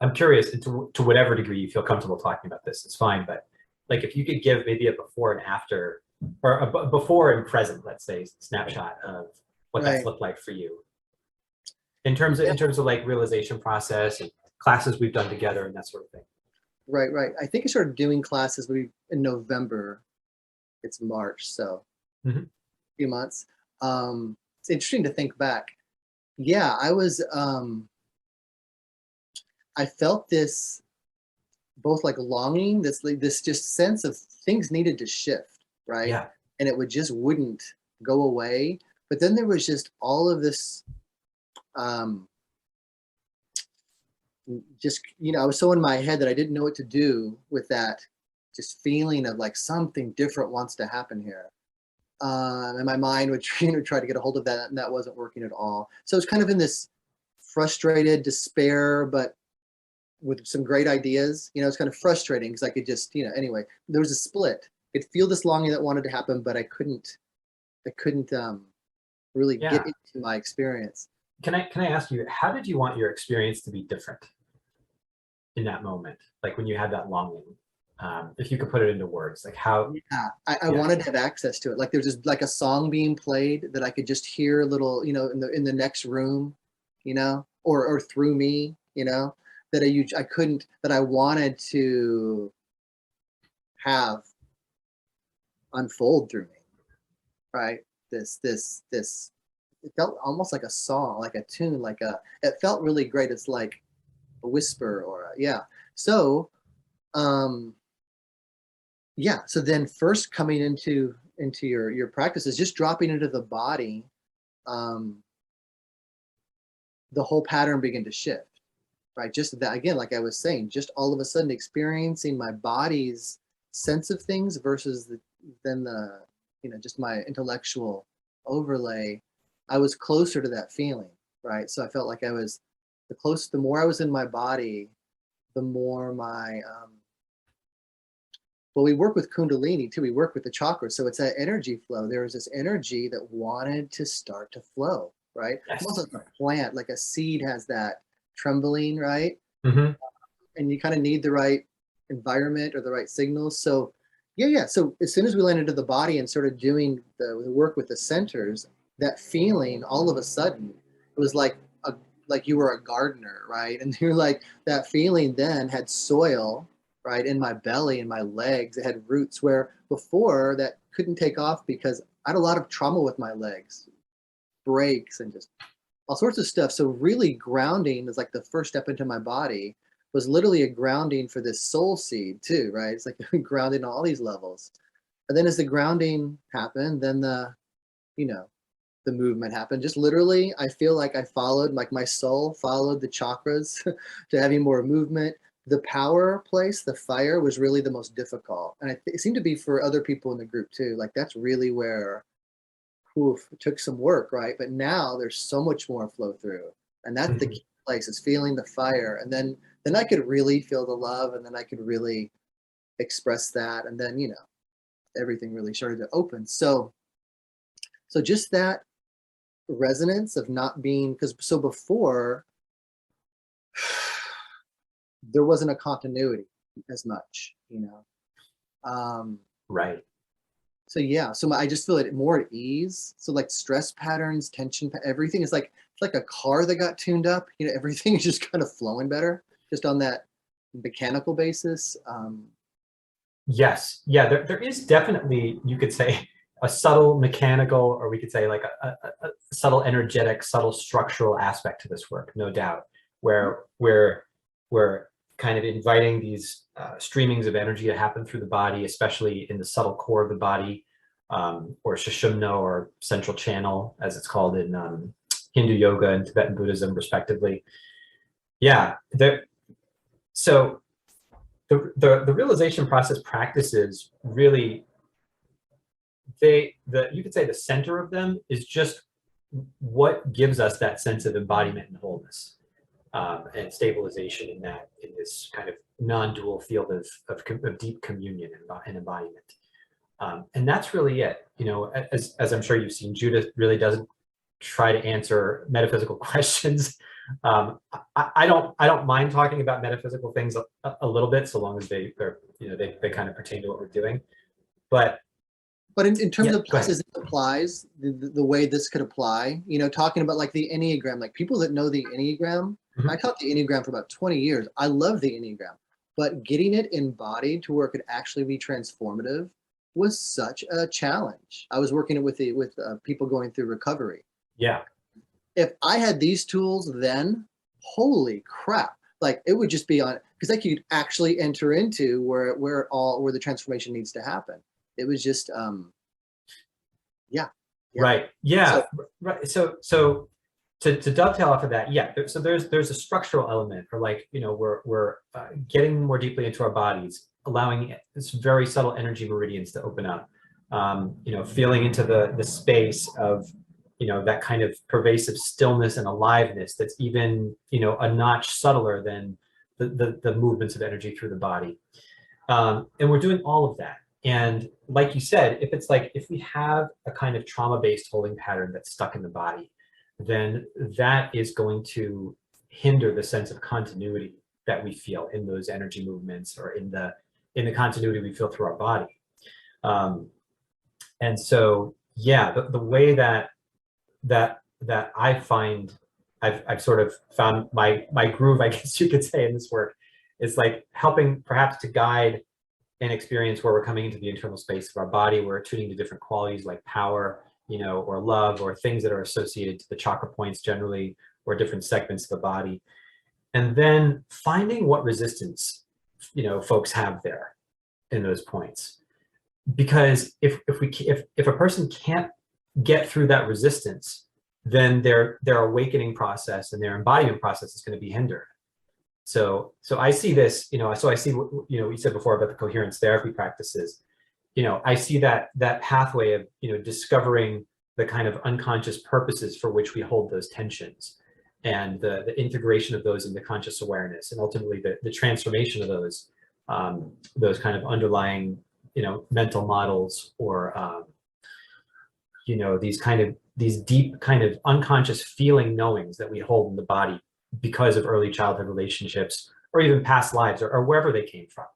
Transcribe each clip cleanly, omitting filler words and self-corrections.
I'm curious to whatever degree you feel comfortable talking about this, it's fine. But like, if you could give maybe a before and after, or a before and present, let's say, snapshot of what that's Right. looked like for you in terms of like realization process and classes we've done together and that sort of thing. Right, right. I think I started doing classes in November. It's March, so Mm-hmm. a few months. It's interesting to think back. Yeah, I felt this both like longing, this just sense of things needed to shift, right? Yeah. And it wouldn't go away. But then there was just all of this um just, I was so in my head that I didn't know what to do with that just feeling of like something different wants to happen here. And my mind would try to get a hold of that, and that wasn't working at all. So it's kind of in this frustrated despair, but with some great ideas. It's kind of frustrating because I could just, anyway, there was a split. I could feel this longing that wanted to happen, but I couldn't really get Yeah. into my experience. Can I ask you, how did you want your experience to be different in that moment? Like when you had that longing, if you could put it into words, like how, Yeah, I yeah, wanted to have access to it. Like there's just like a song being played that I could just hear a little, in the next room, or through me, that I couldn't, that I wanted to have unfold through me, right? This it felt almost like a song, like a tune, it felt really great. It's like a whisper yeah. So, um, yeah. So then first coming into your practices, just dropping into the body, um, the whole pattern began to shift, right? Just that, again, like I was saying, just all of a sudden experiencing my body's sense of things versus then just my intellectual overlay. I was closer to that feeling, right? So I felt like the more I was in my body, the more well, we work with kundalini too. We work with the chakras. So it's that energy flow. There was this energy that wanted to start to flow, right? Almost yes. like a plant, like a seed has that trembling, right? Mm-hmm. And you kind of need the right environment or the right signals. So yeah, yeah. So as soon as we landed into the body and started doing the work with the centers, that feeling all of a sudden, it was like you were a gardener, right? And you're like, that feeling then had soil, right, in my belly and my legs. It had roots where before that couldn't take off because I had a lot of trauma with my legs, breaks, and just all sorts of stuff. So really grounding is like the first step into my body, was literally a grounding for this soul seed too, right? It's like grounding on all these levels. And then as the grounding happened, then you know, the movement happened. Just literally, I feel like I followed, like my soul followed the chakras to having more movement. The power place, the fire, was really the most difficult. And it seemed to be for other people in the group too. Like that's really where, oof, it took some work, right? But now there's so much more flow through. And that's the Mm-hmm. key place, is feeling the fire. And then I could really feel the love, and then I could really express that. And then, everything really started to open. So just that resonance of not being, because so before there wasn't a continuity as much, um Right. so yeah, so I just feel it more at ease. So like stress patterns, tension, everything is like, it's like a car that got tuned up, everything is just kind of flowing better just on that mechanical basis. Yes. Yeah. There is definitely, you could say, a subtle mechanical, or we could say like a subtle energetic, subtle structural aspect to this work, no doubt, where we're kind of inviting these streamings of energy to happen through the body, especially in the subtle core of the body, or Sushumna, or central channel, as it's called in Hindu yoga and Tibetan Buddhism, respectively. Yeah. So the realization process practices really, you could say the center of them is just what gives us that sense of embodiment and wholeness, and stabilization in this kind of non-dual field of deep communion and embodiment. And that's really it. As I'm sure you've seen, Judith really doesn't try to answer metaphysical questions. I don't mind talking about metaphysical things a little bit, so long as they kind of pertain to what we're doing. But in terms yeah, of places it applies, the way this could apply, talking about like the Enneagram, like people that know the Enneagram, I taught the Enneagram for about 20 years. I love the Enneagram, but getting it embodied to where it could actually be transformative was such a challenge. I was working with people going through recovery. Yeah. If I had these tools then, holy crap, like it would just be on, because I could actually enter into where the transformation needs to happen. It was just, yeah. Right. Yeah. Right. So to dovetail off of that, yeah. So there's a structural element, or like, we're getting more deeply into our bodies, allowing this very subtle energy meridians to open up, feeling into the space of, that kind of pervasive stillness and aliveness that's even, a notch subtler than the movements of energy through the body. And we're doing all of that. And like you said, if we have a kind of trauma-based holding pattern that's stuck in the body, then that is going to hinder the sense of continuity that we feel in those energy movements, or in the continuity we feel through our body. And so, yeah, the way that I find, I've sort of found my groove, I guess you could say, in this work, is like helping perhaps to guide an experience where we're coming into the internal space of our body, we're attuning to different qualities like power, or love, or things that are associated to the chakra points generally, or different segments of the body. And then finding what resistance, folks have there in those points. Because if a person can't get through that resistance, then their awakening process and their embodiment process is going to be hindered. So I see this, so I see what, you said before about the coherence therapy practices. I see that pathway of, discovering the kind of unconscious purposes for which we hold those tensions, and the integration of those into conscious awareness, and ultimately the transformation of those kind of underlying, mental models, or, these deep kind of unconscious feeling knowings that we hold in the body because of early childhood relationships, or even past lives, or wherever they came from.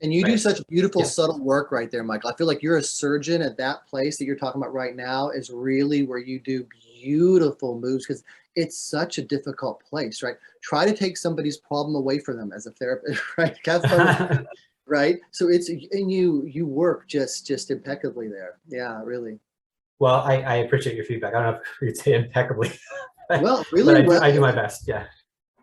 And you do such beautiful, Yeah. subtle work right there, Michael. I feel like you're a surgeon at that place that you're talking about right now is really where you do beautiful moves, because it's such a difficult place, right? Try to take somebody's problem away from them as a therapist, right? Have fun, right? So and you work just impeccably there. Yeah, really. Well, I appreciate your feedback. I don't know if you'd say impeccably, Well, really, but I do my best. Yeah.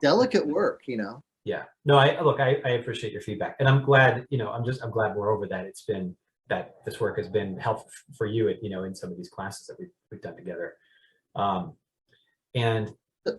Delicate work, Yeah. No, I appreciate your feedback, and I'm glad, I'm glad we're over that. It's been that this work has been helpful for you, in some of these classes that we've done together. And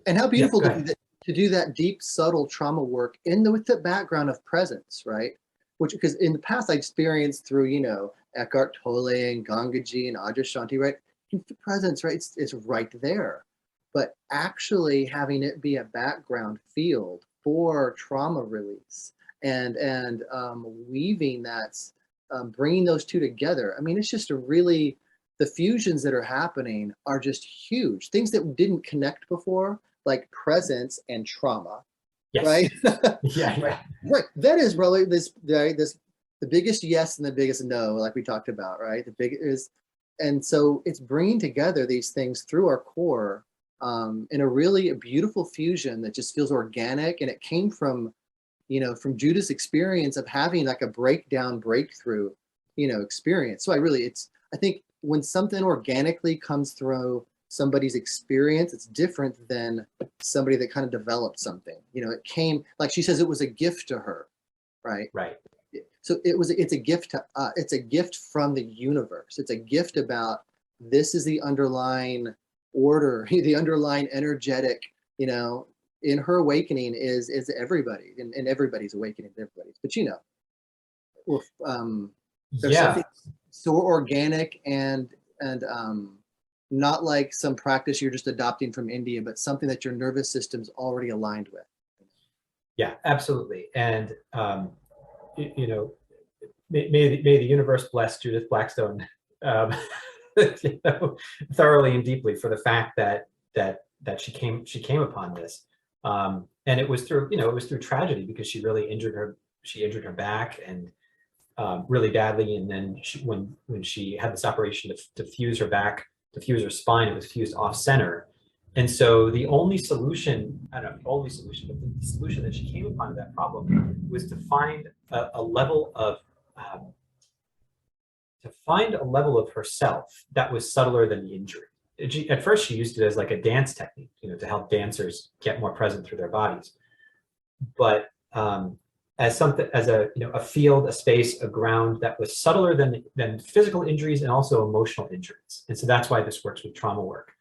how beautiful yeah, to do that deep, subtle trauma work with the background of presence, right? Which, because in the past I experienced through, Eckhart Tolle and Gangaji and Adyashanti, right? The presence, right? It's right there. But actually having it be a background field for trauma release, and weaving that, bringing those two together. I mean, it's just the fusions that are happening are just huge. Things that didn't connect before, like presence and trauma, yes. right? Yeah. Right. That is really the biggest yes and the biggest no, like we talked about, right? The big is, and so it's bringing together these things through our core, in a beautiful fusion that just feels organic. And it came from Judah's experience of having like a breakthrough, experience. So I think when something organically comes through somebody's experience, it's different than somebody that kind of developed something. It came, like she says, it was a gift to her, right? Right. So it's a gift to it's a gift from the universe. It's a gift about, this is the underlying order, the underlying energetic, in her awakening is everybody, and everybody's awakening, everybody's, but there's something so organic and not like some practice you're just adopting from India, but something that your nervous system's already aligned with. Yeah, absolutely. And may the universe bless Judith Blackstone, thoroughly and deeply, for the fact that that she came upon this. And it was through, it was through tragedy, because she really injured her back, and really badly. And then when she had this operation to fuse her back, to fuse her spine, it was fused off center. And so the only solution, I don't know, only solution, but the solution that she came upon to that problem was to find a level of herself that was subtler than the injury. At first, she used it as like a dance technique, to help dancers get more present through their bodies. But as something, as a field, a space, a ground that was subtler than physical injuries and also emotional injuries. And so that's why this works with trauma work.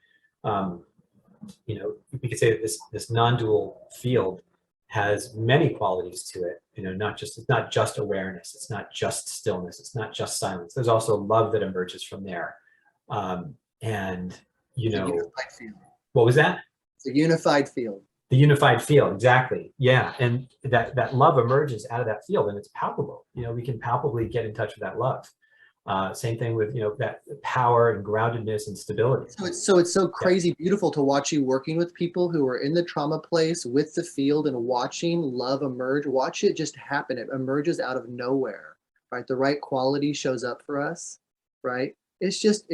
We could say that this non-dual field has many qualities to it. It's not just awareness, it's not just stillness, it's not just silence. There's also love that emerges from there. And unified field. What was that? It's a unified field. The unified field, exactly. Yeah, and that love emerges out of that field, and it's palpable. We can palpably get in touch with that love. Same thing with that power and groundedness and stability. So it's so crazy beautiful to watch you working with people who are in the trauma place with the field and watching love emerge. Watch it just happen. It emerges out of nowhere, right? The right quality shows up for us, right? It's just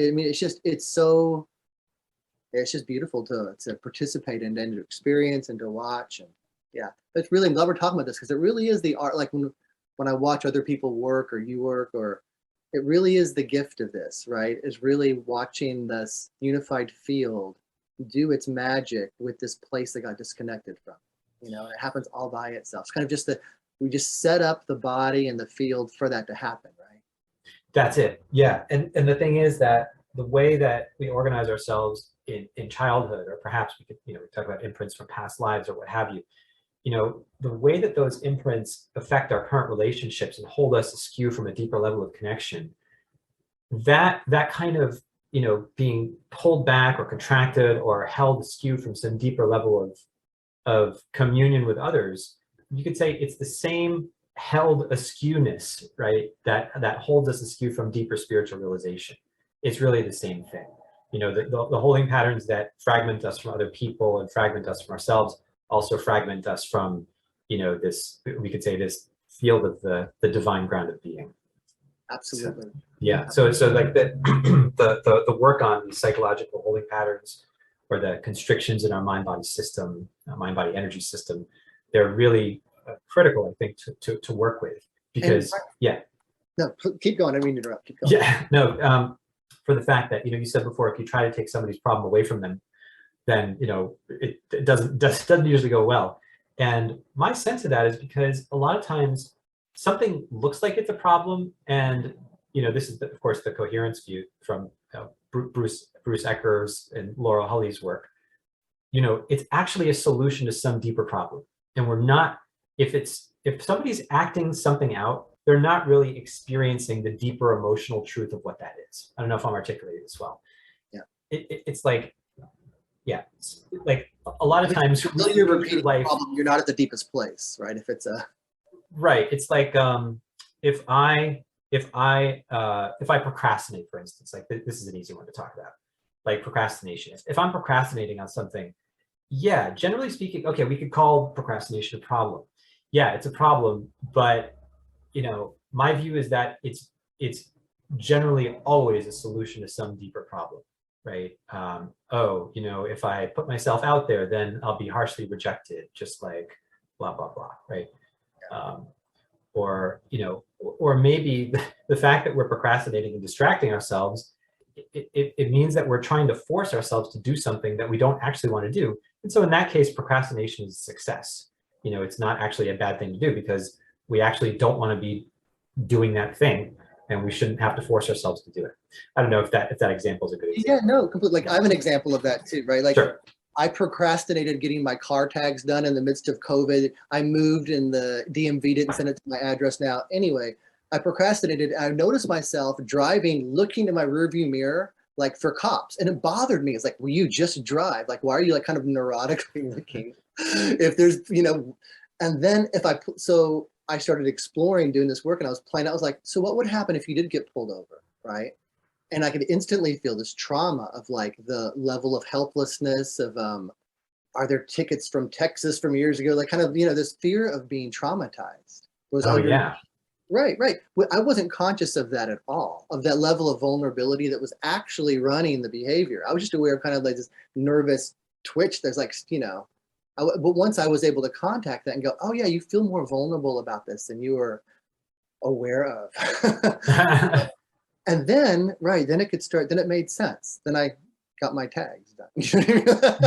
beautiful to participate in and to experience and to watch. And yeah, but really, I'm glad we're talking about this, because it really is the art. Like when I watch other people work, or you work, or it really is the gift of this, right? Is really watching this unified field do its magic with this place that got disconnected from. It happens all by itself. It's kind of just we just set up the body and the field for that to happen, right? That's it. Yeah. And the thing is that the way that we organize ourselves in childhood, or perhaps we could, we talk about imprints from past lives or what have you, the way that those imprints affect our current relationships and hold us askew from a deeper level of connection, that kind of, being pulled back or contracted or held askew from some deeper level of communion with others, you could say it's the same held askewness, right? That holds us askew from deeper spiritual realization. It's really the same thing. The holding patterns that fragment us from other people and fragment us from ourselves also fragment us from, this, we could say, this field of the divine ground of being. Absolutely. Yeah. So like the work on these psychological holding patterns, or the constrictions in our mind-body system, mind-body energy system, they're really critical, I think, to work with, because No, keep going. I didn't mean to interrupt. Keep going. Yeah. No. For the fact that you said before, if you try to take somebody's problem away from them, then it doesn't usually go well. And my sense of that is because a lot of times something looks like it's a problem, and this is of course the coherence view from Bruce Ecker's and Laurel Hulley's work. It's actually a solution to some deeper problem, and we're not. If somebody's acting something out, they're not really experiencing the deeper emotional truth of what that is. I don't know if I'm articulating this well. Yeah. It's like, like a lot of times you're repeating life, problem, you're not at the deepest place, right? If it's a right, it's like if I procrastinate, for instance, like this is an easy one to talk about, like procrastination. If I'm procrastinating on something, yeah, generally speaking, okay, we could call procrastination a problem. Yeah, it's a problem, but my view is that it's generally always a solution to some deeper problem, right? If I put myself out there, then I'll be harshly rejected, just like blah blah blah, right? Or maybe the fact that we're procrastinating and distracting ourselves, it means that we're trying to force ourselves to do something that we don't actually want to do. And so in that case, procrastination is a success. It's not actually a bad thing to do, because we actually don't want to be doing that thing, and we shouldn't have to force ourselves to do it. I don't know if that example is a good example. Yeah, no, completely. Like I have an example of that too, right? Like sure. I procrastinated getting my car tags done in the midst of COVID. I moved and the DMV didn't send it to my address now. Anyway, I procrastinated. I noticed myself driving, looking in my rearview mirror, like for cops, and it bothered me. It's like, will you just drive? Like, why are you like kind of neurotically looking? If there's, and then so I started exploring doing this work, and I was playing. I was like, so what would happen if you did get pulled over, right? And I could instantly feel this trauma of like the level of helplessness of are there tickets from Texas from years ago? Like kind of, this fear of being traumatized was Oh under. yeah. Right, right. I wasn't conscious of that at all, of that level of vulnerability that was actually running the behavior. I was just aware of kind of like this nervous twitch. There's like, but once I was able to contact that and go, oh yeah, you feel more vulnerable about this than you were aware of. And then, right, then it could start, then it made sense. Then I got my tags done.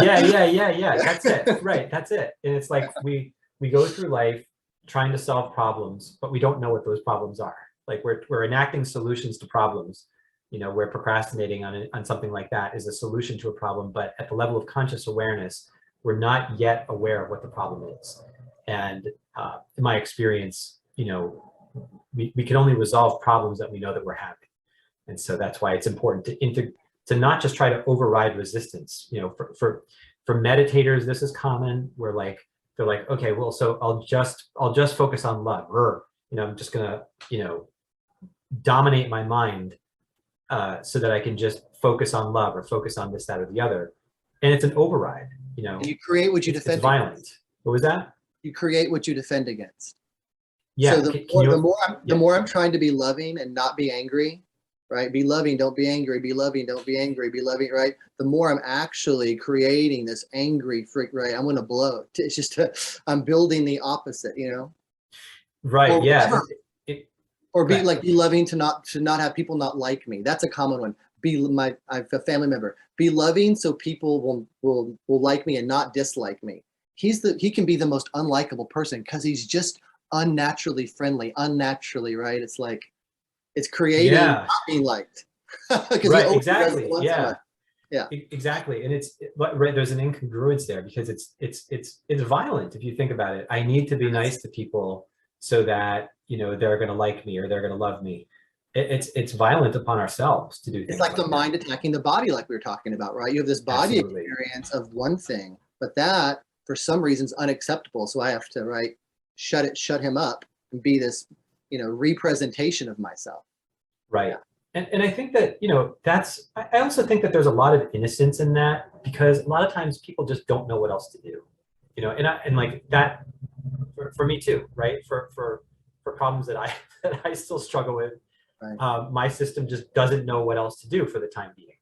Yeah. That's it. Right. That's it. And it's like we go through life trying to solve problems, but we don't know what those problems are. Like we're enacting solutions to problems. We're procrastinating on something like that is a solution to a problem, but at the level of conscious awareness, we're not yet aware of what the problem is. And in my experience, we can only resolve problems that we know that we're having. And so that's why it's important to not just try to override resistance. For meditators, this is common where they're like, okay, well, so I'll just focus on love, or I'm just gonna dominate my mind so that I can just focus on love or focus on this, that, or the other. And it's an override. You create what you defend. It's violent. Against. What was that? You create what you defend against. Yeah. So the more I'm trying to be loving and not be angry, right? Be loving, don't be angry. Be loving, don't be angry. Be loving, right? The more I'm actually creating this angry freak, right? I'm going to blow. It's just I'm building the opposite, Right. Or yeah. Or be loving to not have people not like me. That's a common one. I have a family member. Be loving so people will like me and not dislike me. He can be the most unlikable person because he's just unnaturally friendly, right? It's like it's creating not being liked. Right, exactly. Yeah. Yeah. Exactly. And right, there's an incongruence there because it's violent if you think about it. I need to be nice to people so that they're going to like me or they're going to love me. It's violent upon ourselves to do things. It's like the mind attacking the body, like we were talking about, right? You have this body experience of one thing, but that for some reason is unacceptable. So I have to shut him up and be this representation of myself. Right. Yeah. And I think that I also think that there's a lot of innocence in that because a lot of times people just don't know what else to do. And like that for me too, right? For problems that I still struggle with. Right. My system just doesn't know what else to do for the time being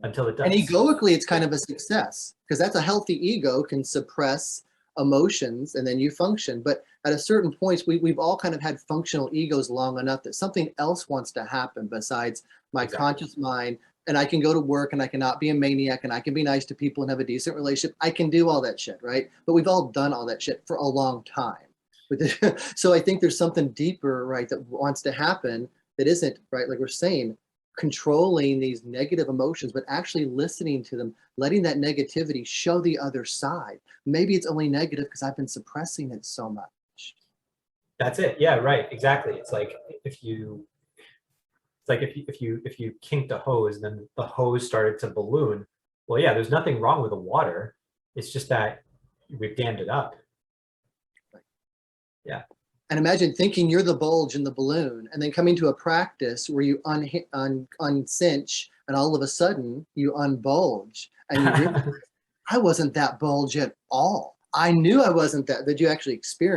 until it does. And egoically, it's kind of a success because that's a healthy ego can suppress emotions and then you function. But at a certain point, we've all kind of had functional egos long enough that something else wants to happen besides my conscious mind. And I can go to work and I cannot be a maniac and I can be nice to people and have a decent relationship. I can do all that shit, right? But we've all done all that shit for a long time. So I think there's something deeper, right, that wants to happen that isn't, right, like we're saying, controlling these negative emotions, but actually listening to them, letting that negativity show the other side. Maybe it's only negative because I've been suppressing it so much. That's it. Yeah, right. Exactly. It's like if you kinked a hose and then the hose started to balloon. Well, yeah, there's nothing wrong with the water. It's just that we've dammed it up. Yeah. And imagine thinking you're the bulge in the balloon and then coming to a practice where you uncinch and all of a sudden you unbulge and you realize, I wasn't that bulge at all. I knew I wasn't that. Did you actually experience